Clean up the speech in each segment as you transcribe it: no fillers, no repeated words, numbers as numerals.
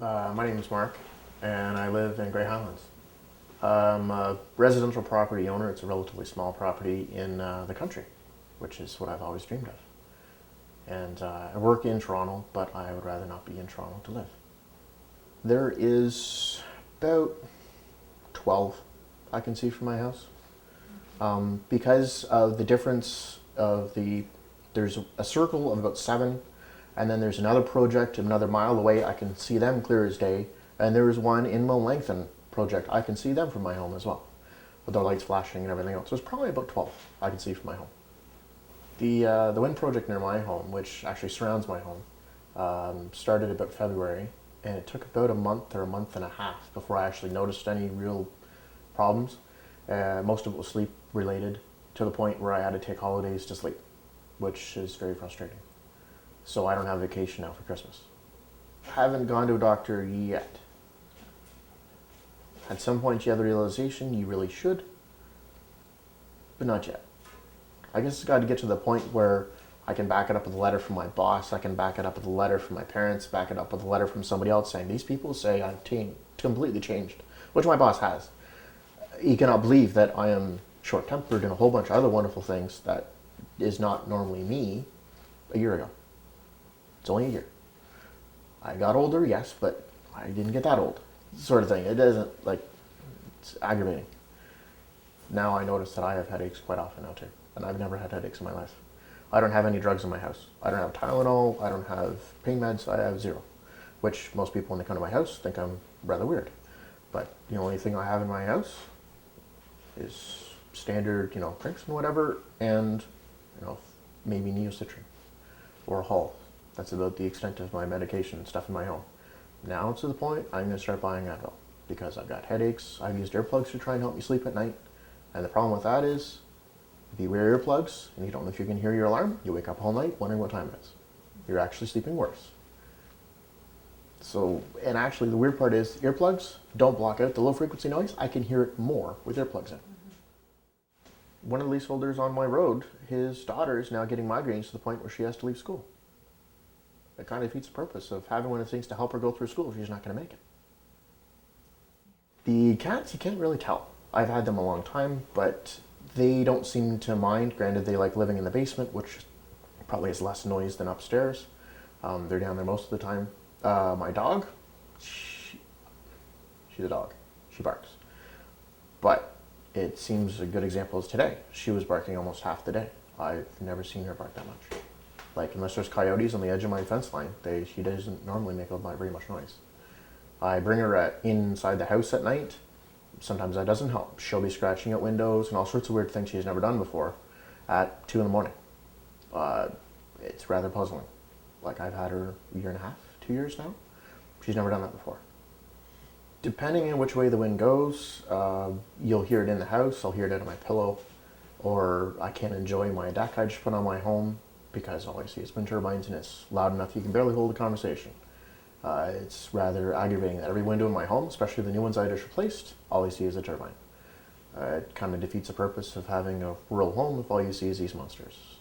My name is Mark, and I live in Grey Highlands. I'm a residential property owner. It's a relatively small property in the country, which is what I've always dreamed of. And I work in Toronto, but I would rather not be in Toronto to live. There is about 12 I can see from my house. Because of the difference of there's a circle of about 7, and then there's another project another mile away. I can see them clear as day. And there is one in Langton project. I can see them from my home as well, with their lights flashing and everything else. So it's probably about 12 I can see from my home. The wind project near my home, which actually surrounds my home, started about February, and it took about a month or a month and a half before I actually noticed any real problems. Most of it was sleep related, to the point where I had to take holidays to sleep, which is very frustrating. So I don't have vacation now for Christmas. Haven't gone to a doctor yet. At some point you have the realization you really should, but not yet. I guess it's got to get to the point where I can back it up with a letter from my boss, I can back it up with a letter from my parents, back it up with a letter from somebody else saying, these people say I've completely changed, which my boss has. He cannot believe that I am short-tempered and a whole bunch of other wonderful things that is not normally me a year ago. It's only a year. I got older, yes, but I didn't get that old, sort of thing. It doesn't, it's aggravating. Now I notice that I have headaches quite often now too, and I've never had headaches in my life. I don't have any drugs in my house. I don't have Tylenol, I don't have pain meds, I have 0, which most people when they come to my house think I'm rather weird. But the only thing I have in my house is standard, drinks and whatever, and, maybe Neocitrin or Hull. That's about the extent of my medication and stuff in my home. Now it's to the point I'm going to start buying Advil because I've got headaches. I've used earplugs to try and help me sleep at night. And the problem with that is, if you wear earplugs and you don't know if you can hear your alarm, you wake up all night wondering what time it is. You're actually sleeping worse. So, and actually the weird part is, earplugs don't block out the low frequency noise. I can hear it more with earplugs in. One of the leaseholders on my road, his daughter is now getting migraines to the point where she has to leave school. It kind of defeats the purpose of having one of the things to help her go through school if she's not going to make it. The cats, you can't really tell. I've had them a long time, but they don't seem to mind. Granted, they like living in the basement, which probably has less noise than upstairs. They're down there most of the time. My dog, she's a dog. She barks. But it seems a good example is today. She was barking almost half the day. I've never seen her bark that much. Unless there's coyotes on the edge of my fence line, she doesn't normally make very much noise. I bring her inside the house at night. Sometimes that doesn't help. She'll be scratching at windows and all sorts of weird things she's never done before at 2 in the morning. It's rather puzzling. I've had her a year and a half, 2 years now. She's never done that before. Depending on which way the wind goes, you'll hear it in the house, I'll hear it out of my pillow, or I can't enjoy my deck I just put on my home because all I see is wind turbines and it's loud enough you can barely hold a conversation. It's rather aggravating that every window in my home, especially the new ones I just replaced, all I see is a turbine. It kind of defeats the purpose of having a rural home if all you see is these monsters.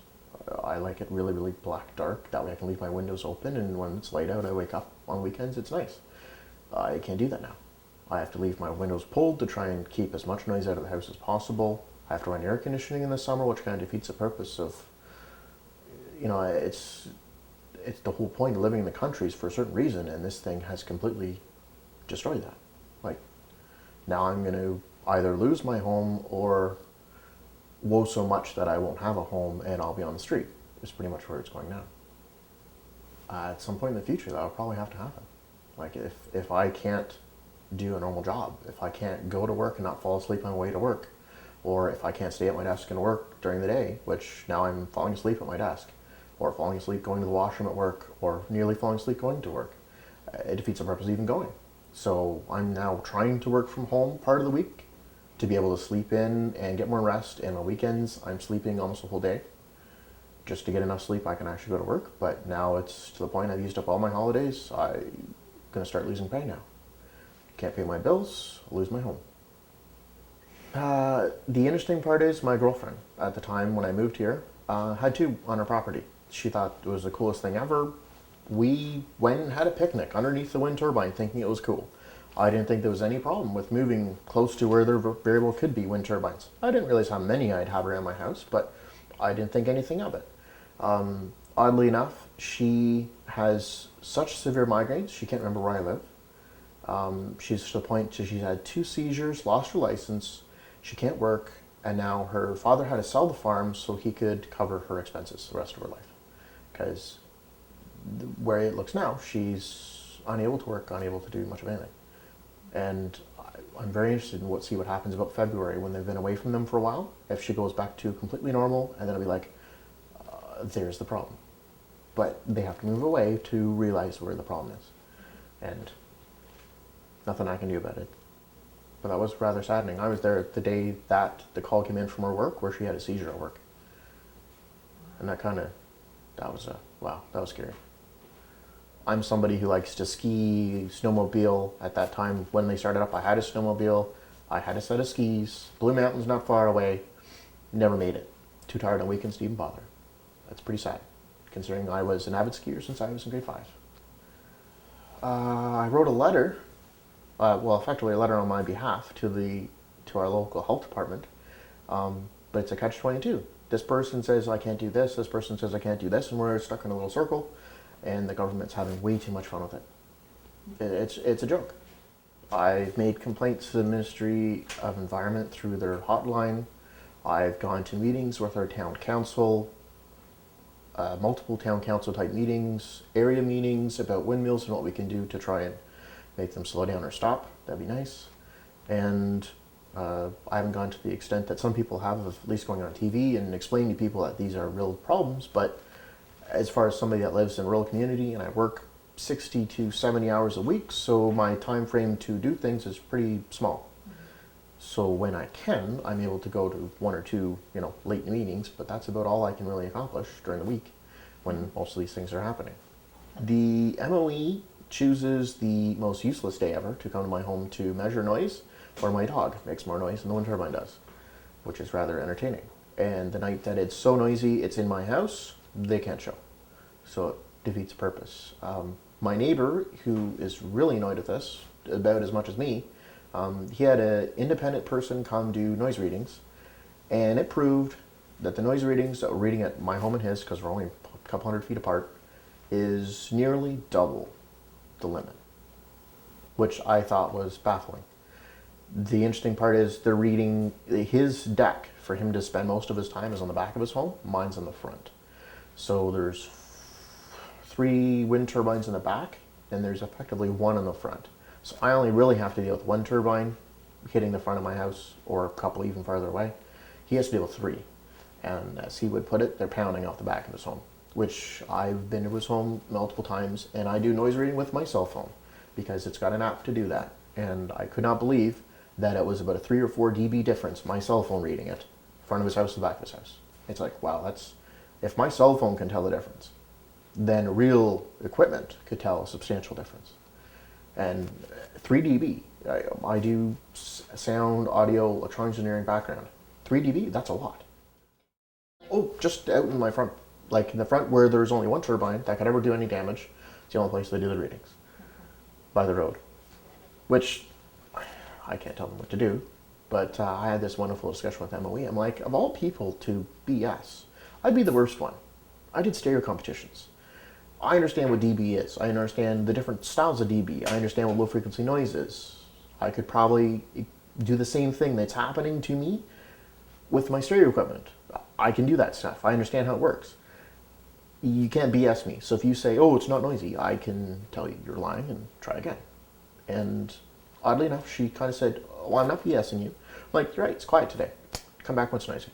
I like it really, really black dark. That way I can leave my windows open, and when it's light out, I wake up on weekends, it's nice. I can't do that now. I have to leave my windows pulled to try and keep as much noise out of the house as possible. I have to run air conditioning in the summer, which kind of defeats the purpose of, it's the whole point of living in the country is for a certain reason, and this thing has completely destroyed that. Now I'm going to either lose my home or woe so much that I won't have a home and I'll be on the street. It's pretty much where it's going now. At some point in the future, that'll probably have to happen. If I can't do a normal job, if I can't go to work and not fall asleep on the way to work, or if I can't stay at my desk and work during the day, which now I'm falling asleep at my desk, or falling asleep going to the washroom at work, or nearly falling asleep going to work, it defeats the purpose of even going. So I'm now trying to work from home part of the week to be able to sleep in and get more rest, and on weekends I'm sleeping almost a whole day just to get enough sleep I can actually go to work. But now it's to the point I've used up all my holidays. I'm going to start losing pay now. Can't pay my bills, I'll lose my home. The interesting part is my girlfriend, at the time when I moved here, had 2 on her property. She thought it was the coolest thing ever. We went and had a picnic underneath the wind turbine thinking it was cool. I didn't think there was any problem with moving close to where there very well could be wind turbines. I didn't realize how many I'd have around my house, but I didn't think anything of it. Oddly enough, she has such severe migraines, she can't remember where I live. She's to the point she's had 2 seizures, lost her license, she can't work, and now her father had to sell the farm so he could cover her expenses the rest of her life. Because where it looks now, she's unable to work, unable to do much of anything. And I'm very interested in see what happens about February when they've been away from them for a while. If she goes back to completely normal, and then it'll be like, there's the problem. But they have to move away to realize where the problem is. And nothing I can do about it. But that was rather saddening. I was there the day that the call came in from her work where she had a seizure at work. And that was scary. I'm somebody who likes to ski, snowmobile. At that time, when they started up, I had a snowmobile. I had a set of skis. Blue Mountain's not far away. Never made it. Too tired on weekends to even bother. That's pretty sad, considering I was an avid skier since I was in grade 5. I wrote a letter, effectively a letter on my behalf to our local health department, but it's a catch-22. This person says I can't do this person says I can't do this, and we're stuck in a little circle, and the government's having way too much fun with it. It's a joke. I've made complaints to the Ministry of Environment through their hotline. I've gone to meetings with our town council, multiple town council type meetings, area meetings about windmills and what we can do to try and make them slow down or stop. That'd be nice. And I haven't gone to the extent that some people have of at least going on TV and explaining to people that these are real problems. But as far as somebody that lives in a rural community, and I work 60 to 70 hours a week, so my time frame to do things is pretty small. So when I can, I'm able to go to 1 or 2, late meetings, but that's about all I can really accomplish during the week when most of these things are happening. The MOE chooses the most useless day ever to come to my home to measure noise, or my dog makes more noise than the wind turbine does, which is rather entertaining. And the night that it's so noisy it's in my house, they can't show. So it defeats the purpose. My neighbor, who is really annoyed at this, about as much as me, he had an independent person come do noise readings, and it proved that the noise readings that we're reading at my home and his, because we're only a couple hundred feet apart, is nearly double the limit, which I thought was baffling. The interesting part is they're reading his deck for him to spend most of his time is on the back of his home. Mine's on the front. So there's 3 wind turbines in the back, and there's effectively 1 in the front. So I only really have to deal with 1 turbine hitting the front of my house, or a couple even farther away. He has to deal with 3. And as he would put it, they're pounding off the back of his home, which I've been to his home multiple times, and I do noise reading with my cell phone because it's got an app to do that. And I could not believe that it was about a 3 or 4 dB difference, my cell phone reading it, front of his house to the back of his house. It's like, wow, if my cell phone can tell the difference, then real equipment could tell a substantial difference. And 3 dB, I do sound, audio, electronics engineering background. 3 dB, that's a lot. Oh, just out in my front, like in the front where there's only 1 turbine that could ever do any damage, it's the only place they do the readings, by the road. Which, I can't tell them what to do, but I had this wonderful discussion with MOE. I'm like, of all people to BS, I'd be the worst one. I did stereo competitions. I understand what dB is. I understand the different styles of dB. I understand what low frequency noise is. I could probably do the same thing that's happening to me with my stereo equipment. I can do that stuff. I understand how it works. You can't BS me. So if you say, oh, it's not noisy, I can tell you you're lying and try again. And oddly enough, she kind of said, well, I'm not BSing you. I'm like, you're right, it's quiet today. Come back when it's noisy.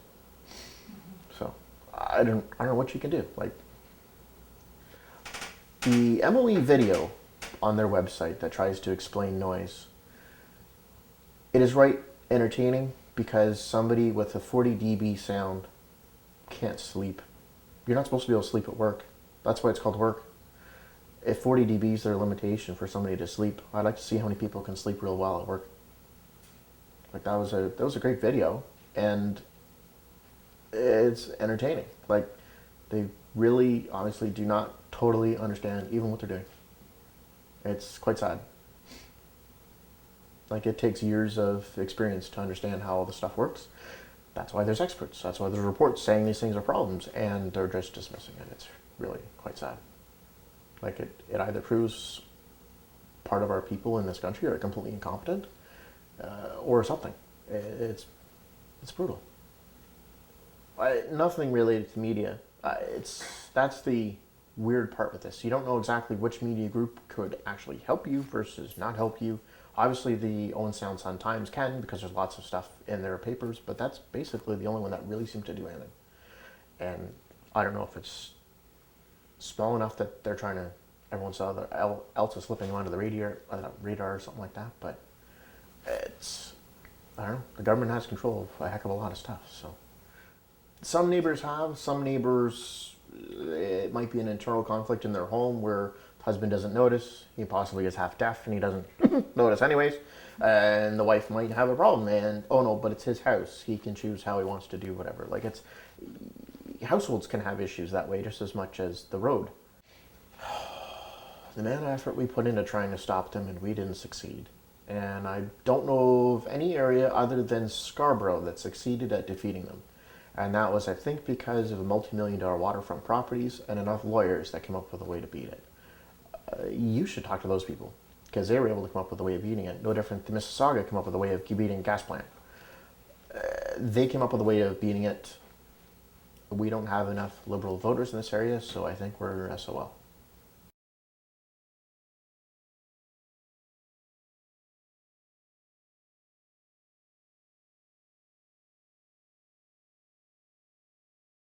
So I don't know what you can do. Like, the MOE video on their website that tries to explain noise, it is right entertaining because somebody with a 40 dB sound can't sleep. You're not supposed to be able to sleep at work. That's why it's called work. If 40 dB is their limitation for somebody to sleep, I'd like to see how many people can sleep real well at work. Like, that was a great video, and it's entertaining. Like, they really, honestly, do not totally understand even what they're doing. It's quite sad. Like, it takes years of experience to understand how all this stuff works. That's why there's experts. That's why there's reports saying these things are problems, and they're just dismissing it. It's really quite sad. Like, it either proves part of our people in this country are completely incompetent, or something. It's brutal. Nothing related to media. That's the weird part with this. You don't know exactly which media group could actually help you versus not help you. Obviously, the Owen Sound Sun Times can, because there's lots of stuff in their papers, but that's basically the only one that really seems to do anything. And I don't know if it's small enough that they're trying to, everyone else is slipping them onto the radar or something like that, but it's, I don't know, the government has control of a heck of a lot of stuff, so. Some neighbors have, some neighbors, it might be an internal conflict in their home where the husband doesn't notice, he possibly is half deaf and he doesn't notice anyways, and the wife might have a problem, and oh no, but it's his house, he can choose how he wants to do whatever. Like, it's, households can have issues that way just as much as the road. The amount of effort we put into trying to stop them, and we didn't succeed. And I don't know of any area other than Scarborough that succeeded at defeating them. And that was, I think, because of multi-million-dollar waterfront properties and enough lawyers that came up with a way to beat it. You should talk to those people, because they were able to come up with a way of beating it. No different than Mississauga came up with a way of beating a gas plant. They came up with a way of beating it. We don't have enough Liberal voters in this area, so I think we're SOL.